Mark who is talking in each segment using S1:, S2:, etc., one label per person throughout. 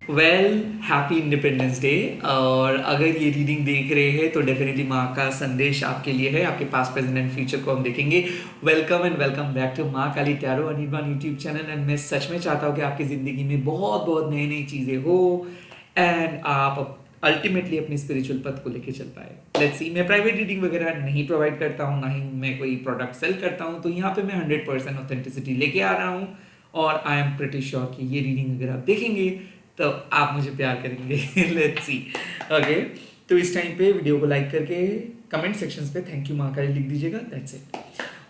S1: Happy independence day. और अगर ये रीडिंग देख रहे हैं तो डेफिनेटली माँ का संदेश आपके लिए है। आपके पास प्रेजेंट एंड फ्यूचर को हम देखेंगे। Welcome and welcome back to Maa Kali tarot Anirban YouTube channel. And मैं सच में चाहता हूँ कि आपकी ज़िंदगी में बहुत बहुत नई नई चीज़ें हो एंड आप अल्टीमेटली अपनी स्पिरिचुअल पथ को लेके चल पाए। लेट्स सी, मैं प्राइवेट रीडिंग वगैरह नहीं प्रोवाइड करता हूँ, ना ही मैं कोई प्रोडक्ट सेल करता हूँ। तो यहाँ पे मैं 100% ऑथेंटिसिटी लेके आ रहा हूँ और आई एम प्रिटी श्योर कि ये रीडिंग अगर आप देखेंगे तो आप मुझे प्यार करेंगे। Let's see. ओके, तो इस टाइम पे वीडियो को लाइक करके कमेंट सेक्शंस पे थैंक यू महाकाली लिख दीजिएगा। That's it.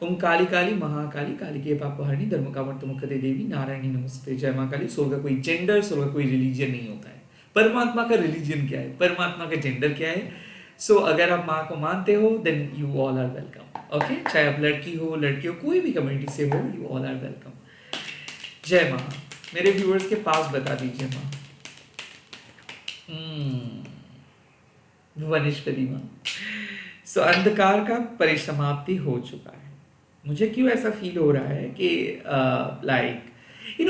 S1: ओम काली काली महाकाली काली के पापहरणी धर्म कामर्त मुक्ते देवी नारायणी नमस्ते। जय माँ काली। सोल का कोई जेंडर, सोल का कोई रिलीजन नहीं होता है। परमात्मा का रिलीजन क्या है, परमात्मा का जेंडर क्या है। सो अगर आप माँ को मानते हो then you all are welcome. Okay, चाहे आप लड़की हो लड़की हो, कोई भी कम्युनिटी से हो, यू ऑल आर वेलकम। जय माँ। मेरे व्यूअर्स के पास बता दीजिए माँ। भुवनेश्वरी माँ। सो अंधकार का परिसमाप्ति हो चुका है। मुझे क्यों ऐसा फील हो रहा है कि लाइक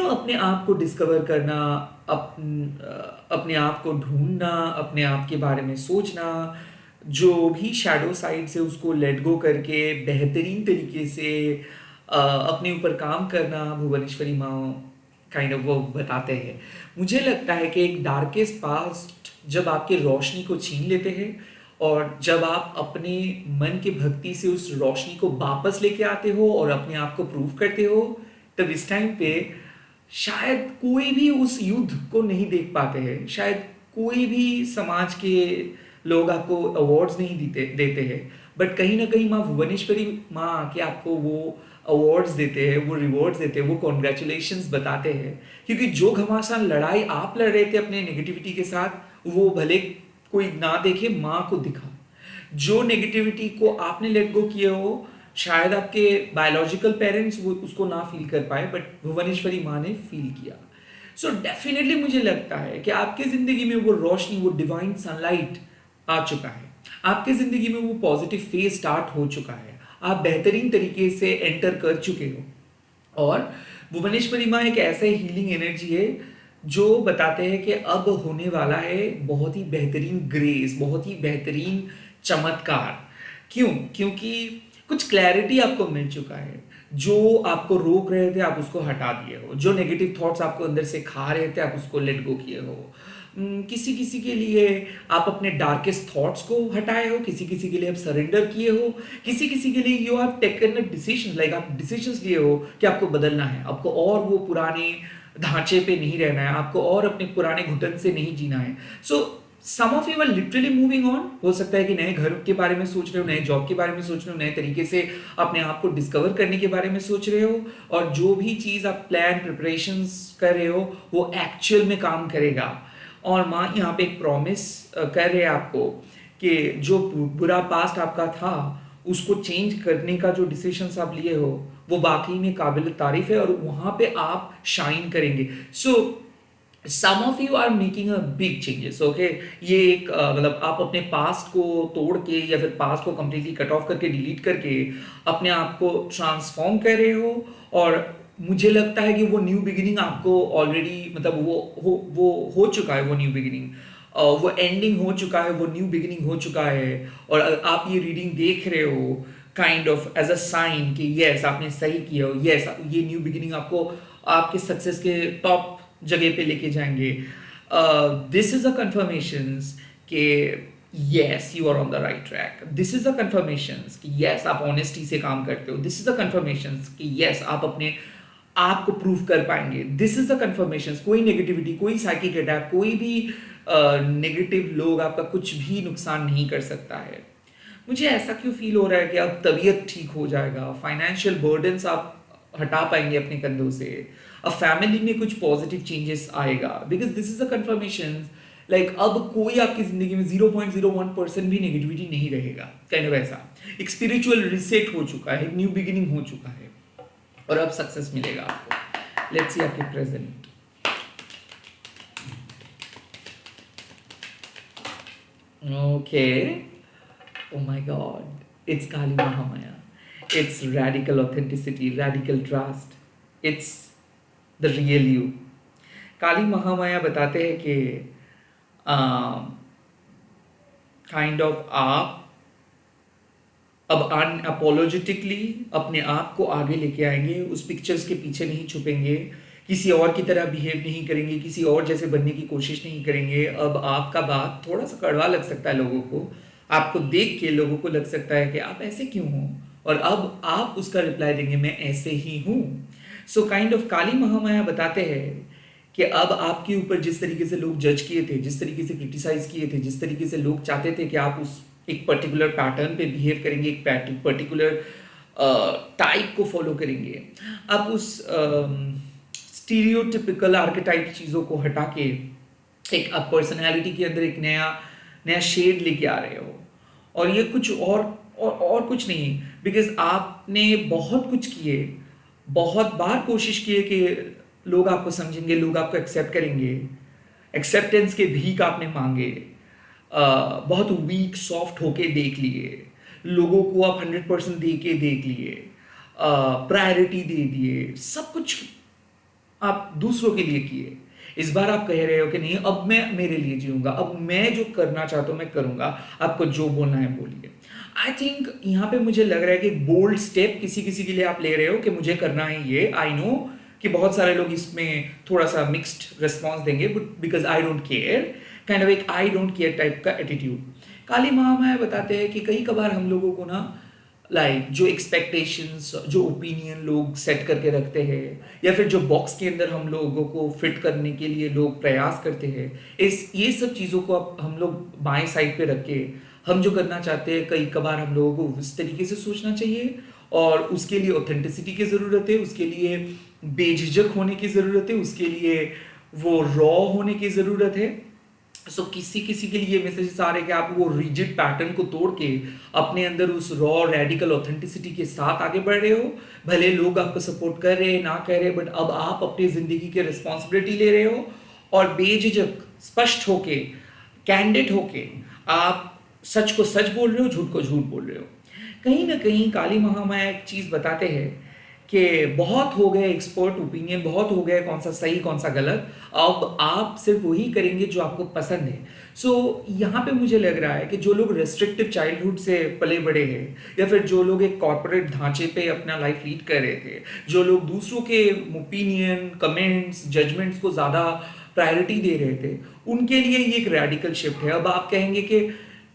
S1: अपने आप को डिस्कवर करना, अपने आप को ढूंढना, अपने आप के बारे में सोचना, जो भी शैडो साइड से उसको लेट गो करके बेहतरीन तरीके से अपने ऊपर काम करना, भुवनेश्वरी माँ काइंड ऑफ वो बताते हैं। मुझे लगता है कि एक डार्केस्ट पास्ट जब आपके रोशनी को छीन लेते हैं और जब आप अपने मन के भक्ति से उस रोशनी को वापस लेके आते हो और अपने आप को प्रूव करते हो, तब इस टाइम पे शायद कोई भी उस युद्ध को नहीं देख पाते हैं। शायद कोई भी समाज के लोग आपको अवार्ड्स नहीं देते हैं। बट कहीं ना कहीं माँ भुवनेश्वरी माँ आके आपको वो अवार्ड्स देते हैं, वो रिवॉर्ड्स देते हैं, वो कॉन्ग्रेचुलेशंस बताते हैं। क्योंकि जो घमासान लड़ाई आप लड़ रहे थे अपने नेगेटिविटी के साथ, वो भले कोई ना देखे, माँ को दिखा। जो नेगेटिविटी को आपने लेट गो किए हो, शायद आपके बायोलॉजिकल पेरेंट्स वो उसको ना फील कर पाए, बट भुवनेश्वरी माँ ने फील किया। सो डेफिनेटली मुझे लगता है कि आपके जिंदगी में वो रोशनी, वो डिवाइन सनलाइट आ चुका है। आपके जिंदगी में वो पॉजिटिव फेज स्टार्ट हो चुका है। आप बेहतरीन तरीके से एंटर कर चुके हो। और भुवनेश्वरी माँ एक ऐसे हीलिंग एनर्जी है जो बताते हैं कि अब होने वाला है बहुत ही बेहतरीन ग्रेस, बहुत ही बेहतरीन चमत्कार। क्यों? क्योंकि कुछ क्लैरिटी आपको मिल चुका है। जो आपको रोक रहे थे आप उसको हटा दिए हो। जो नेगेटिव थॉट्स आपको अंदर से खा रहे थे आप उसको लेट गो किए हो। किसी किसी के लिए आप अपने डार्केस्ट थॉट्स को हटाए हो, किसी किसी के लिए आप सरेंडर किए हो, किसी किसी के लिए you have taken a decision, like आप डिसीजंस लिए हो कि आपको बदलना है, आपको और वो पुराने ढांचे पे नहीं रहना है, आपको और अपने पुराने घुटन से नहीं जीना है। So some of you are literally moving on. हो सकता है कि नए घर के बारे में सोच रहे हो, नए जॉब के बारे में सोच रहे हो, नए तरीके से अपने आप को डिस्कवर करने के बारे में सोच रहे हो। और जो भी चीज़ आप प्लान प्रिपरेशंस कर रहे हो वो एक्चुअल में काम करेगा। और माँ यहाँ पे एक प्रॉमिस कर रहे हैं आपको कि जो बुरा पास्ट आपका था उसको चेंज करने का जो डिसीजंस आप लिए हो वो वाकई में काबिल तारीफ है और वहाँ पे आप शाइन करेंगे। So some of you are making a big changes. Okay, ये एक मतलब आप अपने पास्ट को तोड़ के या फिर पास्ट को कंप्लीटली कट ऑफ करके डिलीट करके अपने आप को ट्रांसफॉर्म कर रहे हो। और मुझे लगता है कि वो न्यू बिगिनिंग आपको ऑलरेडी मतलब वो हो चुका है। वो न्यू बिगिनिंग वो एंडिंग हो चुका है, वो न्यू बिगिनिंग हो चुका है। और आप ये रीडिंग देख रहे हो kind of as a sign कि यस आपने सही किया हो, यस ये न्यू बिगिनिंग आपको आपके सक्सेस के टॉप जगह पे लेके जाएंगे। दिस इज अ कंफर्मेशन कि yes you are on the right track. This is a confirmation कि यस आप ऑनेस्टी से काम करते हो। दिस इज अ कंफर्मेशन कि यस आप अपने आप को प्रूव कर पाएंगे। This is a confirmation. कोई नेगेटिविटी, कोई साइकिक अटैक, कोई भी नेगेटिव लोग आपका कुछ भी नुकसान नहीं कर सकता है। मुझे ऐसा क्यों फील हो रहा है कि अब तबीयत ठीक हो जाएगा, फाइनेंशियल बर्डन्स आप हटा पाएंगे अपने कंधों से, अब फैमिली में कुछ पॉजिटिव चेंजेस आएगा। Because this is a confirmation like अब कोई आपकी जिंदगी में 0.01% भी नेगेटिविटी नहीं रहेगा। काइंड ऑफ ऐसा एक स्पिरिचुअल रिसेट हो चुका है, एक न्यू बिगिनिंग हो चुका है और अब सक्सेस मिलेगा आपको। लेट्स सी आपके present. Okay, oh my god, it's Kali Mahamaya. It's radical authenticity, radical trust. It's the real you. काली महामाया बताते हैं कि काइंड ऑफ आप अब अनअपोलोजेटिकली अपने आप को आगे लेके आएंगे, उस पिक्चर्स के पीछे नहीं छुपेंगे, किसी और की तरह बिहेव नहीं करेंगे, किसी और जैसे बनने की कोशिश नहीं करेंगे। अब आपका बात थोड़ा सा कड़वा लग सकता है लोगों को, आपको देख के लोगों को लग सकता है कि आप ऐसे क्यों हो, और अब आप उसका रिप्लाई देंगे मैं ऐसे ही हूँ। सो काइंड ऑफ काली महामाया बताते हैं कि अब आपके ऊपर जिस तरीके से लोग जज किए थे, जिस तरीके से क्रिटिसाइज किए थे, जिस तरीके से लोग चाहते थे कि आप उस एक पर्टिकुलर पैटर्न पे बिहेव करेंगे, एक पर्टिकुलर टाइप को फॉलो करेंगे, आप उस स्टीरियोटिपिकल आर्केटाइप चीज़ों को हटा के एक आप पर्सनैलिटी के अंदर एक नया नया शेड लेके आ रहे हो। और ये कुछ और कुछ नहीं, बिकॉज आपने बहुत कुछ किए, बहुत बार कोशिश की है कि लोग आपको समझेंगे, लोग आपको एक्सेप्ट करेंगे, एक्सेप्टेंस के भीख आपने मांगे, बहुत वीक सॉफ्ट होके देख लिए, लोगों को आप 100% दे के देख लिए, प्रायोरिटी दे दिए, सब कुछ आप दूसरों के लिए किए। इस बार आप कह रहे हो कि नहीं, अब मैं मेरे लिए जीऊंगा, अब मैं जो करना चाहता हूं मैं करूंगा, आपको जो बोलना है बोलिए। आई थिंक यहाँ पे मुझे लग रहा है कि बोल्ड स्टेप किसी किसी के लिए आप ले रहे हो कि मुझे करना है ये। आई नो कि बहुत सारे लोग इसमें थोड़ा सा मिक्स्ड रिस्पॉन्स देंगे, but because I don't care, kind of एक आई डोंट केयर टाइप का एटीट्यूड। काली महामाया बताते हैं कि कई कबार हम लोगों को ना जो एक्सपेक्टेशंस, जो ओपिनियन लोग सेट करके रखते हैं, या फिर जो बॉक्स के अंदर हम लोगों को फिट करने के लिए लोग प्रयास करते हैं, इस ये सब चीज़ों को अब हम लोग बाएं साइड पे रख के हम जो करना चाहते हैं, कई कबार हम लोगों को उस तरीके से सोचना चाहिए। और उसके लिए ऑथेंटिसिटी की ज़रूरत है, उसके लिए बेझिझक होने की ज़रूरत है, उसके लिए वो रॉ होने की ज़रूरत है। सो किसी किसी के लिए मैसेजेस आ रहे हैं कि आप वो रिजिड पैटर्न को तोड़ के अपने अंदर उस रॉ रेडिकल ऑथेंटिसिटी के साथ आगे बढ़ रहे हो। भले लोग आपको सपोर्ट कर रहे हैं ना कर रहे, बट अब आप अपनी ज़िंदगी की रिस्पॉन्सिबिलिटी ले रहे हो, और बेझिझक स्पष्ट होके, कैंडिड होके आप सच को सच बोल रहे हो, झूठ को झूठ बोल रहे हो। कहीं ना कहीं काली महामाया एक चीज़ बताते हैं कि बहुत हो गए एक्सपर्ट ओपिनियन, बहुत हो गए कौन सा सही कौन सा गलत, अब आप सिर्फ वही करेंगे जो आपको पसंद है। सो यहाँ पे मुझे लग रहा है कि जो लोग रेस्ट्रिक्टिव चाइल्डहुड से पले बड़े हैं, या फिर जो लोग एक कॉर्पोरेट ढांचे पे अपना लाइफ लीड कर रहे थे, जो लोग दूसरों के ओपिनियन, कमेंट्स, जजमेंट्स को ज़्यादा प्रायोरिटी दे रहे थे, उनके लिए ये एक रेडिकल शिफ्ट है। अब आप कहेंगे कि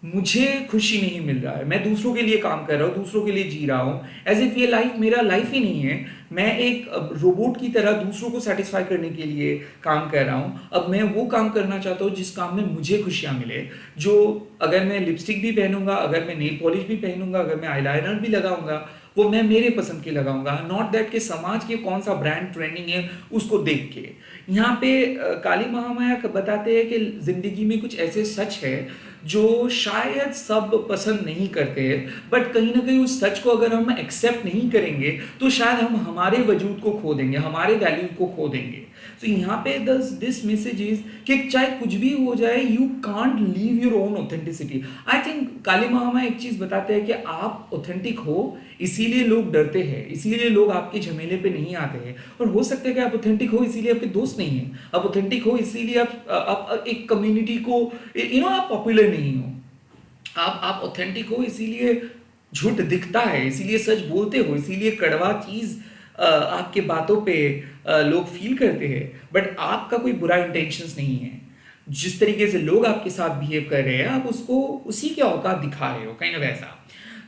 S1: मुझे खुशी नहीं मिल रहा है, मैं दूसरों के लिए काम कर रहा हूँ, दूसरों के लिए जी रहा हूँ, एज इफ ये लाइफ मेरा लाइफ ही नहीं है, मैं एक रोबोट की तरह दूसरों को सेटिस्फाई करने के लिए काम कर रहा हूँ। अब मैं वो काम करना चाहता हूँ जिस काम में मुझे खुशियाँ मिले, जो अगर मैं लिपस्टिक भी पहनूंगा, अगर मैं नेल पॉलिश भी पहनूंगा, अगर मैं आईलाइनर भी लगाऊंगा, वो मैं मेरे पसंद के लगाऊंगा, नॉट दैट कि समाज के कौन सा ब्रांड ट्रेंडिंग है उसको देख के। यहाँ पे काली महामाया बताते हैं कि जिंदगी में कुछ ऐसे सच है जो शायद सब पसंद नहीं करते हैं, बट कहीं ना कहीं उस सच को अगर हम एक्सेप्ट नहीं करेंगे तो शायद हम हमारे वजूद को खो देंगे, हमारे वैल्यू को खो देंगे। तो यहाँ पे दिस मैसेज इज कि चाहे कुछ भी हो जाए, you can't leave your own authenticity. I think Kali Mahamaya एक चीज बताते हैं कि आप ऑथेंटिक हो, इसीलिए लोग डरते हैं, इसीलिए लोग आपके झमेले पे नहीं आते हैं। और हो सकता है कि आप ऑथेंटिक हो इसीलिए आपके दोस्त नहीं है, आप ऑथेंटिक हो इसीलिए आप एक कम्युनिटी को आप पॉपुलर नहीं हो, आप ऑथेंटिक हो इसीलिए झूठ दिखता है, इसीलिए सच बोलते हो, इसीलिए कड़वा चीज आपके बातों पे लोग फील करते हैं, बट आपका कोई बुरा इंटेंशंस नहीं है। जिस तरीके से लोग आपके साथ बिहेव कर रहे हैं, आप उसको उसी के औकात दिखा रहे हो, कहीं ना वैसा।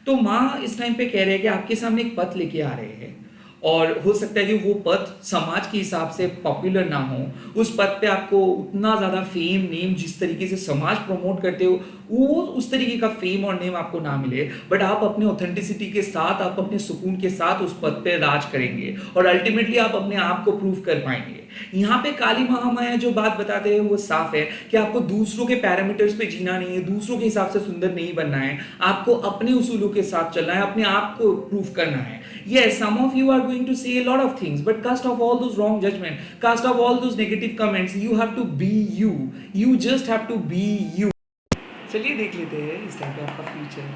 S1: तो माँ इस टाइम पे कह रहे हैं कि आपके सामने एक पथ लेके आ रहे हैं, और हो सकता है कि वो पथ समाज के हिसाब से पॉपुलर ना हो, उस पथ पे आपको उतना ज़्यादा फेम नेम जिस तरीके से समाज प्रमोट करते हो वो उस तरीके का फेम और नेम आपको ना मिले, बट आप अपने ऑथेंटिसिटी के साथ, आप अपने सुकून के साथ उस पथ पे राज करेंगे, और अल्टीमेटली आप अपने आप को प्रूव कर पाएंगे। यहाँ पे काली महामाया जो बात बताते हैं वो साफ है कि आपको दूसरों के पैरामीटर्स पे जीना नहीं है, दूसरों के हिसाब से सुंदर नहीं बनना है, आपको अपने उसूलों के साथ चलना है, अपने आप को प्रूव करना है। Yes, some of you are going to say a lot of things, but cast off all those wrong judgment, cast off all those negative comments. You have to be you. You just have to be you. चलिए देख लेते हैं इस type का आपका future.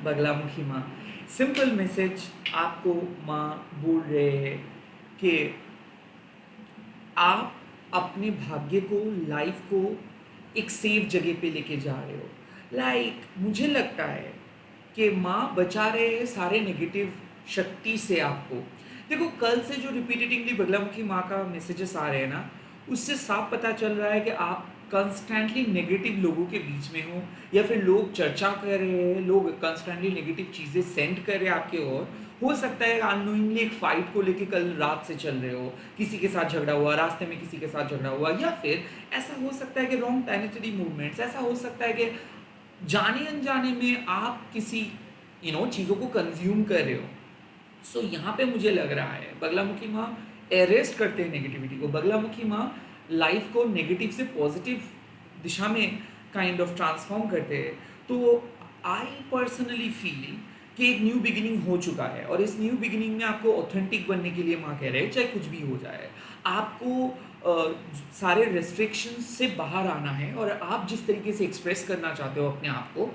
S1: Baglamukhi माँ simple message आपको माँ बोल रहे हैं कि आप अपने भाग्य को, लाइफ को एक सेफ जगह पे लेके जा रहे हो। मुझे लगता है कि माँ बचा रहे हैं सारे नेगेटिव शक्ति से आपको। देखो, कल से जो रिपीटेटिवली बगलामुखी माँ का मैसेजेस आ रहे हैं ना, उससे साफ पता चल रहा है कि आप कंस्टेंटली नेगेटिव लोगों के बीच में हो, या फिर लोग चर्चा कर रहे हैं, लोग कंस्टेंटली नेगेटिव चीज़ें सेंड कर रहे हैं आपके ओर। हो सकता है अननोइंगली एक फाइट को लेके कल रात से चल रहे हो, किसी के साथ झगड़ा हुआ, रास्ते में किसी के साथ झगड़ा हुआ, या फिर ऐसा हो सकता है कि रॉन्ग प्लानिटरी मूवमेंट्स, ऐसा हो सकता है कि जाने अनजाने में आप किसी चीज़ों को कंज्यूम कर रहे हो। सो यहाँ पे मुझे लग रहा है बगलामुखी माँ अरेस्ट करते हैं नेगेटिविटी को। बगलामुखी माँ लाइफ को नेगेटिव से पॉजिटिव दिशा में काइंड ऑफ ट्रांसफॉर्म करते हैं। तो आई पर्सनली फील कि एक न्यू बिगिनिंग हो चुका है, और इस न्यू बिगिनिंग में आपको ऑथेंटिक बनने के लिए माँ कह रहे हैं, चाहे कुछ भी हो जाए आपको सारे रेस्ट्रिक्शंस से बाहर आना है, और आप जिस तरीके से एक्सप्रेस करना चाहते हो अपने आप को,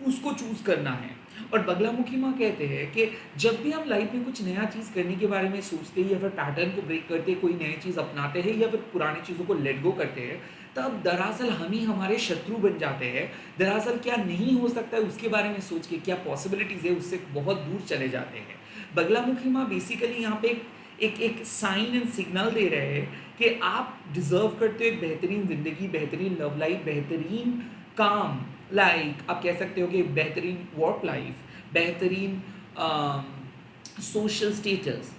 S1: उसको चूज़ करना है। और बगलामुखी माँ कहते हैं कि जब भी हम लाइफ में कुछ नया चीज़ करने के बारे में सोचते हैं, या फिर पैटर्न को ब्रेक करते हैं, कोई नई चीज़ अपनाते हैं, या फिर पुरानी चीज़ों को लेट गो करते हैं, तब दरअसल हम ही हमारे शत्रु बन जाते हैं। दरअसल क्या नहीं हो सकता है उसके बारे में सोच के, क्या पॉसिबिलिटीज़ है, उससे बहुत दूर चले जाते हैं। बगलामुखी माँ बेसिकली यहाँ पे एक साइन एंड सिग्नल दे रहे हैं कि आप डिज़र्व करते हो एक बेहतरीन ज़िंदगी, बेहतरीन लव लाइफ, बेहतरीन काम, आप कह सकते हो कि बेहतरीन वर्क लाइफ, बेहतरीन सोशल स्टेटस,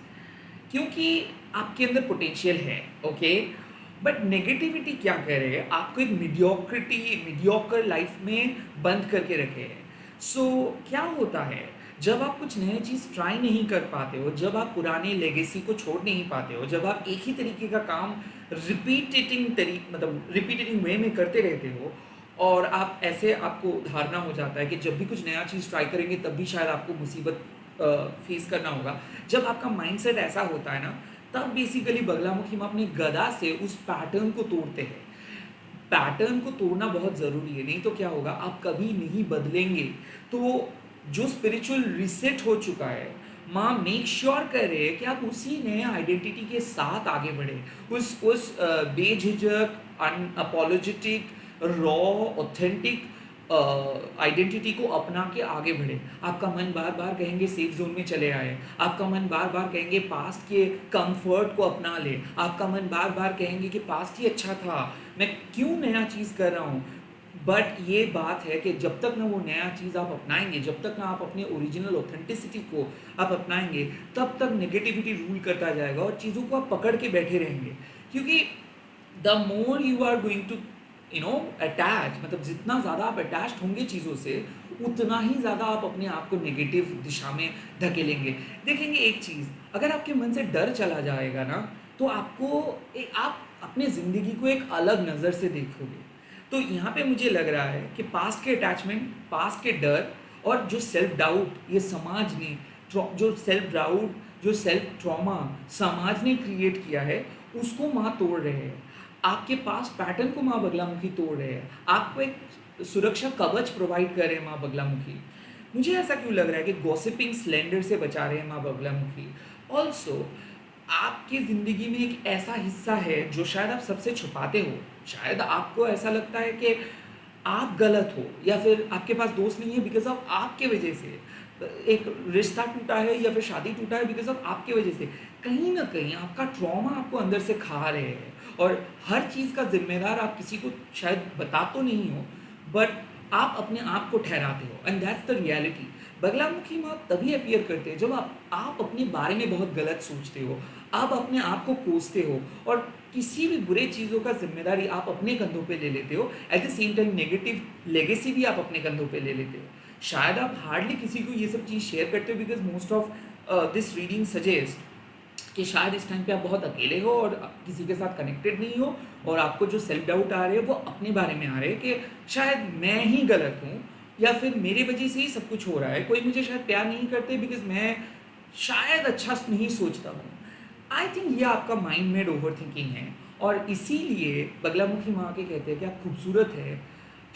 S1: क्योंकि आपके अंदर पोटेंशियल है। ओके, बट नेगेटिविटी क्या कह रहे हैं, आपको एक मीडियोकर लाइफ में बंद करके रखे हैं। सो क्या होता है, जब आप कुछ नया चीज़ ट्राई नहीं कर पाते हो, जब आप पुराने लेगेसी को छोड़ नहीं पाते हो, जब आप एक ही तरीके का काम रिपीटेटिंग वे में करते रहते हो, और आप ऐसे, आपको धारणा हो जाता है कि जब भी कुछ नया चीज़ ट्राई करेंगे तब भी शायद आपको मुसीबत फेस करना होगा। जब आपका माइंडसेट ऐसा होता है ना, तब बेसिकली बगलामुखी में अपनी गदा से उस पैटर्न को तोड़ते हैं। पैटर्न को तोड़ना बहुत ज़रूरी है, नहीं तो क्या होगा, आप कभी नहीं बदलेंगे। तो जो स्पिरिचुअल रिसेट हो चुका है, माँ मेक श्योर कर रहे हैं कि आप उसी नए आइडेंटिटी के साथ आगे बढ़े, उस बेझिझक, अनअपोलोजेटिक, रॉ, ऑथेंटिक आइडेंटिटी को अपना के आगे बढ़े। आपका मन बार बार कहेंगे सेफ जोन में चले आए, आपका मन बार बार कहेंगे पास्ट के कंफर्ट को अपना ले, आपका मन बार बार कहेंगे कि पास्ट ही अच्छा था, मैं क्यों नया चीज़ कर रहा हूँ। बट ये बात है कि जब तक ना वो नया चीज़ आप अपनाएंगे, जब तक ना आप अपने ओरिजिनल ऑथेंटिसिटी को आप अपनाएंगे, तब तक नेगेटिविटी रूल करता जाएगा और चीज़ों को आप पकड़ के बैठे रहेंगे। क्योंकि the more you are going to attach, मतलब जितना ज़्यादा आप अटैच्ड होंगे चीज़ों से, उतना ही ज़्यादा आप अपने आप को नेगेटिव दिशा में धकेलेंगे। देखेंगे एक चीज़, अगर आपके मन से डर चला जाएगा ना, तो आप अपने ज़िंदगी को एक अलग नज़र से देखोगे। तो यहाँ पे मुझे लग रहा है कि पास्ट के अटैचमेंट, पास्ट के डर, और जो सेल्फ डाउट ये समाज ने, जो सेल्फ ट्रॉमा समाज ने क्रिएट किया है, उसको माँ तोड़ रहे हैं। आपके पास पैटर्न को माँ बगलामुखी तोड़ रहे हैं, आपको एक सुरक्षा कवच प्रोवाइड कर रहे हैं माँ बगलामुखी। मुझे ऐसा क्यों लग रहा है कि गॉसिपिंग स्लेंडर से बचा रहे हैं माँ बगलामुखी। ऑल्सो आपकी ज़िंदगी में एक ऐसा हिस्सा है जो शायद आप सबसे छुपाते हो। शायद आपको ऐसा लगता है कि आप गलत हो, या फिर आपके पास दोस्त नहीं है बिकॉज ऑफ आपके वजह से, एक रिश्ता टूटा है या फिर शादी टूटा है बिकॉज ऑफ आपके वजह से। कहीं ना कहीं आपका ट्रॉमा आपको अंदर से खा रहे हैं, और हर चीज़ का जिम्मेदार आप किसी को शायद बता तो नहीं हो, बट आप अपने आप को ठहराते हो, and that's the reality. Baglamukhi माँ तभी अपीयर करते हैं जब आप अपने बारे में बहुत गलत सोचते हो, आप अपने आप को कोसते हो, और किसी भी बुरे चीज़ों का जिम्मेदारी आप अपने कंधों पे ले लेते हो। At the same time negative legacy भी आप अपने कंधों पे ले लेते हो। शायद आप हार्डली किसी को ये सब चीज़ शेयर करते हो, because most of this reading suggest कि शायद इस टाइम पे आप बहुत अकेले हो और किसी के साथ कनेक्टेड नहीं हो, और आपको जो सेल्फ डाउट आ रहे हैं वो अपने बारे में आ रहे हैं कि शायद मैं ही गलत हूँ, या फिर मेरी वजह से ही सब कुछ हो रहा है, कोई मुझे शायद प्यार नहीं करते बिकॉज मैं शायद अच्छा नहीं सोचता हूँ। आई थिंक ये आपका माइंड मेड ओवर थिंकिंग है, और इसीलिए बगलामुखी माँ के कहते हैं कि आप खूबसूरत है,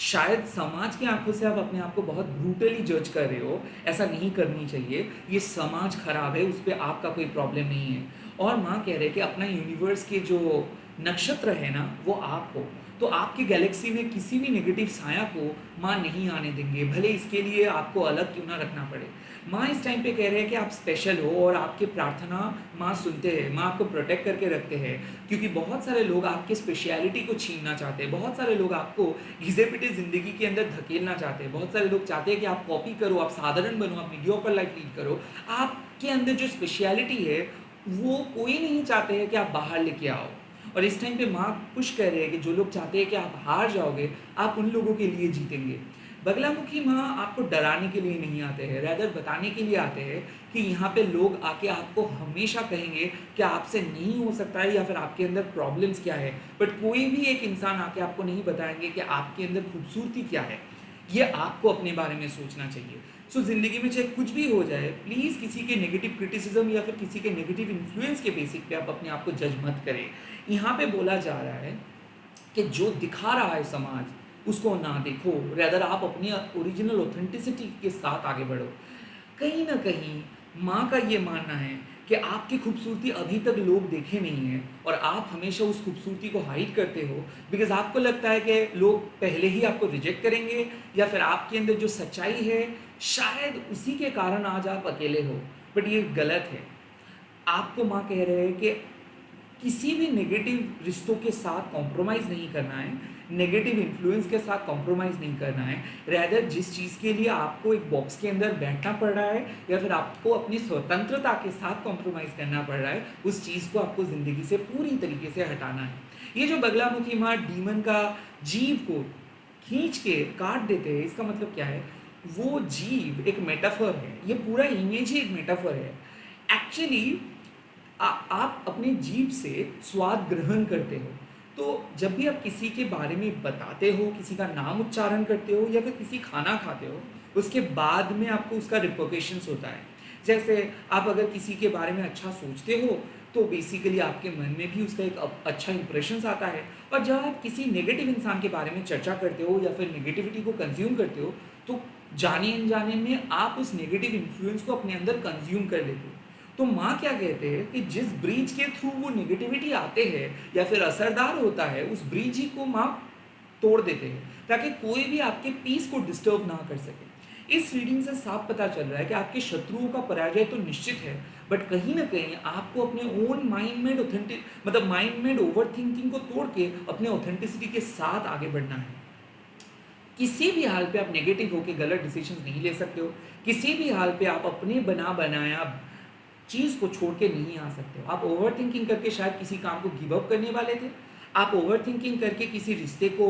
S1: शायद समाज की आंखों से आप अपने आप को बहुत ब्रूटली जज कर रहे हो, ऐसा नहीं करनी चाहिए। ये समाज खराब है, उस पे आपका कोई प्रॉब्लम नहीं है। और माँ कह रहे हैं कि अपना यूनिवर्स के जो नक्षत्र है ना, वो आप हो। तो आपकी गैलेक्सी में किसी भी नेगेटिव साया को माँ नहीं आने देंगे, भले इसके लिए आपको अलग क्यों ना रखना पड़े। माँ इस टाइम पे कह रहे हैं कि आप स्पेशल हो और आपकी प्रार्थना माँ सुनते हैं, माँ आपको प्रोटेक्ट करके रखते हैं। क्योंकि बहुत सारे लोग आपके स्पेशलिटी को छीनना चाहते हैं, बहुत सारे लोग आपको घिसे पिटे ज़िंदगी के अंदर धकेलना चाहते हैं, बहुत सारे लोग चाहते हैं कि आप कॉपी करो, आप साधारण बनो, आप मीडियोकर लाइफ लीड करो। आपके अंदर जो स्पेशलिटी है वो कोई नहीं चाहते हैं कि आप बाहर लेके आओ। और इस टाइम पे माँ पुश कर रहे हैं कि जो लोग चाहते हैं कि आप हार जाओगे, आप उन लोगों के लिए जीतेंगे। बगलामुखी माँ आपको डराने के लिए नहीं आते हैं, रैदर बताने के लिए आते हैं कि यहाँ पे लोग आके आपको हमेशा कहेंगे कि आपसे नहीं हो सकता है या फिर आपके अंदर प्रॉब्लम्स क्या है, बट कोई भी एक इंसान आके आपको नहीं बताएंगे कि आपके अंदर खूबसूरती क्या है। ये आपको अपने बारे में सोचना चाहिए। सो ज़िंदगी में चाहे कुछ भी हो जाए, प्लीज़ किसी के नेगेटिव क्रिटिसिज्म या फिर किसी के नेगेटिव इन्फ्लुएंस के बेसिक पे आप अपने आप को जज मत करें। यहाँ पे बोला जा रहा है कि जो दिखा रहा है समाज उसको ना देखो, रेदर आप अपनी ओरिजिनल ऑथेंटिसिटी के साथ आगे बढ़ो। कहीं ना कहीं माँ का ये मानना है कि आपकी खूबसूरती अभी तक लोग देखे नहीं है और आप हमेशा उस खूबसूरती को हाइड करते हो, बिकॉज आपको लगता है कि लोग पहले ही आपको रिजेक्ट करेंगे या फिर आपके अंदर जो सच्चाई है शायद उसी के कारण आज आप अकेले हो। बट ये गलत है। आपको माँ कह रहे हैं कि किसी भी नेगेटिव रिश्तों के साथ कॉम्प्रोमाइज़ नहीं करना है, नेगेटिव इन्फ्लुएंस के साथ कॉम्प्रोमाइज़ नहीं करना है। रैदर जिस चीज़ के लिए आपको एक बॉक्स के अंदर बैठना पड़ रहा है या फिर आपको अपनी स्वतंत्रता के साथ कॉम्प्रोमाइज़ करना पड़ रहा है, उस चीज़ को आपको ज़िंदगी से पूरी तरीके से हटाना है। ये जो बगलामुखी माँ डीमन का जीव को खींच के काट देते हैं, इसका मतलब क्या है? वो जीव एक मेटाफर है, ये पूरा इमेज ही एक मेटाफर है। एक्चुअली आप अपने जीभ से स्वाद ग्रहण करते हो। तो जब भी आप किसी के बारे में बताते हो, किसी का नाम उच्चारण करते हो या फिर किसी खाना खाते हो, उसके बाद में आपको उसका रिपोर्केशंस होता है। जैसे आप अगर किसी के बारे में अच्छा सोचते हो तो बेसिकली आपके मन में भी उसका एक अच्छा इंप्रेशंस आता है। और जब आप किसी नेगेटिव इंसान के बारे में चर्चा करते हो या फिर नेगेटिविटी को कंज्यूम करते हो, तो जाने अनजाने में आप उस नेगेटिव इन्फ्लुएंस को अपने अंदर कंज्यूम कर लेते हो। तो माँ क्या कहते हैं कि जिस ब्रिज के थ्रू वो नेगेटिविटी आते हैं या फिर असरदार होता है, उस ब्रिज ही को माँ तोड़ देते हैं ताकि कोई भी आपके पीस को डिस्टर्ब ना कर सके। इस रीडिंग से साफ पता चल रहा है कि आपके शत्रुओं का पराजय तो निश्चित है, बट कहीं ना कहीं आपको अपने ओन माइंड मेड ऑथेंटिक मतलब माइंड मेड ओवर थिंकिंग को तोड़ के अपने ऑथेंटिसिटी के साथ आगे बढ़ना है। किसी भी हाल पे आप नेगेटिव होकर गलत डिसीजन नहीं ले सकते हो। किसी भी हाल पे आप अपने बना बनाया चीज़ को छोड़ के नहीं आ सकते हो। आप ओवर थिंकिंग करके शायद किसी काम को गिव अप करने वाले थे, आप ओवर थिंकिंग करके किसी रिश्ते को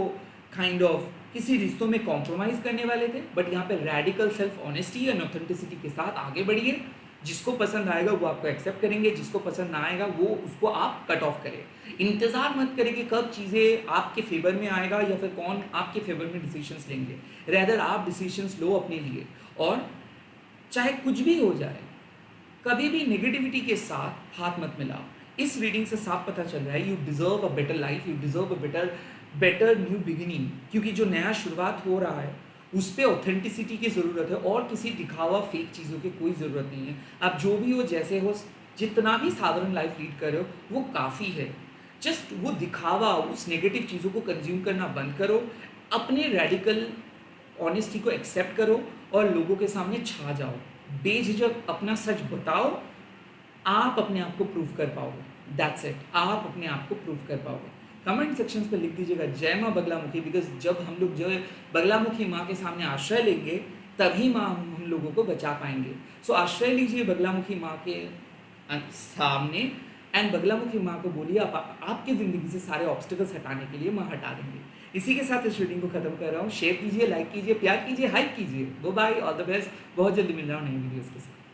S1: किसी रिश्तों में कॉम्प्रोमाइज़ करने वाले थे, बट यहाँ पे radical self honesty and authenticity के साथ आगे बढ़िए। जिसको पसंद आएगा वो आपको एक्सेप्ट करेंगे, जिसको पसंद ना आएगा वो उसको आप कट ऑफ करें। इंतज़ार मत करें कि कब चीज़ें आपके फेवर में आएगा या फिर कौन आपके फेवर में डिसीजंस लेंगे। रेदर आप डिसीजंस लो अपने लिए, और चाहे कुछ भी हो जाए कभी भी नेगेटिविटी के साथ हाथ मत मिलाओ। इस रीडिंग से साफ पता चल रहा है you deserve a better life, you deserve a better new beginning. क्योंकि जो नया शुरुआत हो रहा है उस पर ऑथेंटिसिटी की ज़रूरत है और किसी दिखावा फेक चीज़ों की कोई ज़रूरत नहीं है। आप जो भी हो, जैसे हो, जितना भी साधारण लाइफ लीड कर रहे हो वो काफ़ी है। जस्ट वो दिखावा, उस नेगेटिव चीज़ों को कंज्यूम करना बंद करो, अपने रेडिकल ऑनेस्टी को एक्सेप्ट करो और लोगों के सामने छा जाओ। बेझिझक अपना सच बताओ, आप अपने आप को प्रूव कर पाओगे। दैट्स इट, आप अपने आप को प्रूव कर पाओगे। कमेंट सेक्शंस पे लिख दीजिएगा जय माँ बगलामुखी, बिकॉज जब हम लोग जो है बगलामुखी माँ के सामने आश्रय लेंगे तभी माँ हम लोगों को बचा पाएंगे। सो आश्रय लीजिए बगलामुखी माँ के सामने एंड बगलामुखी माँ को बोलिए आपकी ज़िंदगी से सारे ऑब्स्टिकल्स हटाने के लिए माँ हटा देंगे। इसी के साथ इस रीडिंग को खत्म कर रहा हूँ। शेयर कीजिए, लाइक कीजिए, प्यार कीजिए, हाइप कीजिए। Bye, all the best. बहुत जल्दी मिल रहा हूँ नई वीडियोज़ के साथ।